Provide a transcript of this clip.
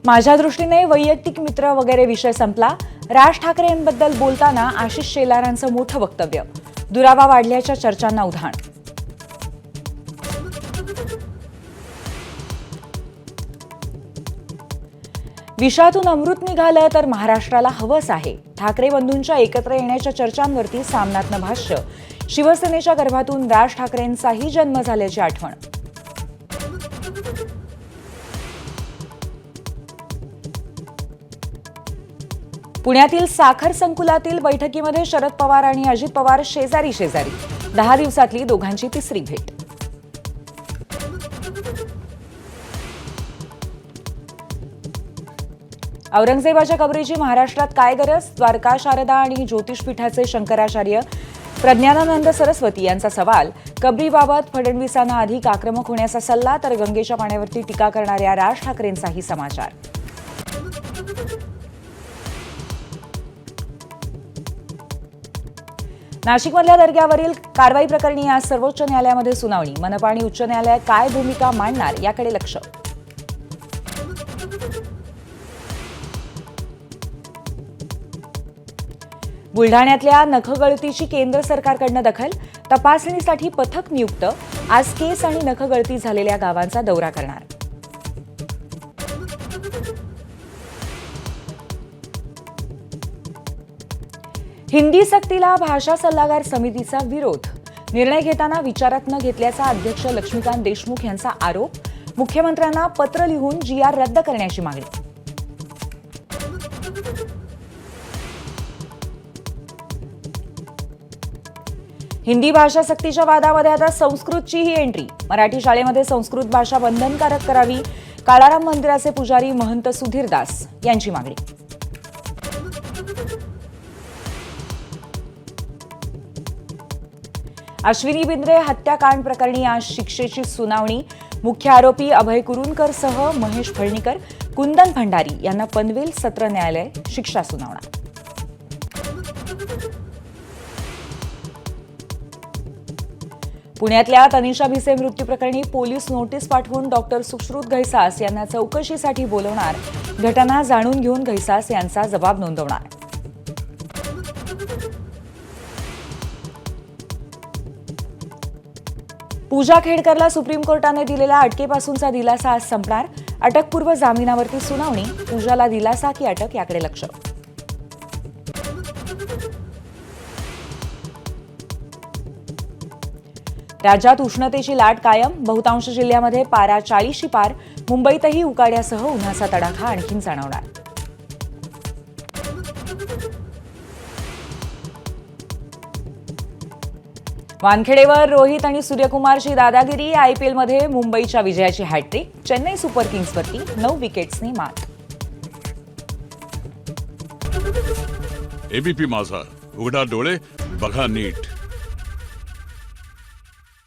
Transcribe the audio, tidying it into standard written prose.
माझ्या दृष्टीने वैयक्तिक मित्र वगैरे विषय संपला. राज ठाकरे यांबद्दल बोलताना आशिष शेलारांचं मोठं वक्तव्य. दुरावा वाढल्याच्या चर्चांना उधाण. विषातून अमृत निघालं तर महाराष्ट्राला हवंच आहे. ठाकरे बंधूंच्या एकत्र येण्याच्या चर्चांवरती सामनात्मक भाष्य. शिवसेनेच्या गर्भातून राज ठाकरेंचाही जन्म झाल्याची आठवण. पुण्यातील साखर संकुलातील बैठकीमध्ये शरद पवार आणि अजित पवार शेजारी शेजारी. 10 दिवसातली दोघांची तिसरी भेट. औरंगजेबाच्या कबरीची महाराष्ट्रात काय गरज? द्वारका शारदा आणि ज्योतिषपीठाचे शंकराचार्य प्रज्ञानानंद सरस्वती यांचा सवाल. कबरीबाबत फडणवीसांना अधिक आक्रमक होण्याचा सल्ला, तर गंगेच्या पाण्यावरती टीका करणाऱ्या राज ठाकरेंचाही समाचार. नाशिकमधल्या दर्ग्यावरील कारवाई प्रकरणी आज सर्वोच्च न्यायालयामध्ये सुनावणी. मनपा आणि उच्च न्यायालय काय भूमिका मांडणार याकडे लक्ष. बुलढाण्यातल्या नखगळतीची केंद्र सरकारकडनं दखल. तपासणीसाठी पथक नियुक्त. आज केस आणि नखगळती झालेल्या गावांचा दौरा करणार. हिंदी सक्तीला भाषा सल्लागार समितीचा विरोध. निर्णय घेताना विचारात न घेतल्याचा अध्यक्ष लक्ष्मीकांत देशमुख यांचा आरोप. मुख्यमंत्र्यांना पत्र लिहून GR रद्द करण्याची मागणी. हिंदी भाषा सक्तीच्या वादामध्ये आता संस्कृतचीही एंट्री. मराठी शाळेमध्ये संस्कृत भाषा बंधनकारक करावी. काळाराम मंदिराचे पुजारी महंत सुधीर दास यांची मागणी. अश्विनी बिंद्रे हत्याकांड प्रकरणी आज शिक्षेची सुनावणी. मुख्य आरोपी अभय कुरुंदकर सह महेश फळणीकर, कुंदन भंडारी यांना पनवेल सत्र न्यायालय शिक्षा सुनावणार. पुण्यातल्या तनिषा भिसे मृत्यू प्रकरणी पोलीस नोटीस पाठवून डॉक्टर सुश्रुत घैसास यांना चौकशीसाठी बोलवणार. घटना जाणून घेऊन घैसास यांचा जबाब नोंदवणार. पूजा खेडकरला सुप्रीम कोर्टाने दिलेल्या अटकेपासूनचा दिलासा आज संपणार. अटकपूर्व जामिनावरती सुनावणी. पूजाला दिलासा की अटक याकडे लक्ष. राज्यात उष्णतेची लाट कायम. बहुतांश जिल्ह्यामध्ये पारा 40शी पार. मुंबईतही उकाड्यासह उन्हाचा तडाखा आणखीन जाणवणार. वानखेडेवर रोहित आणि सूर्यकुमारची दादागिरी. IPLमध्ये मुंबईच्या विजयाची हॅट्रिक. चेन्नई सुपर किंग्सवरती 9 विकेट्सनी मात. ABP माझा, उघडा डोळे बघा नीट.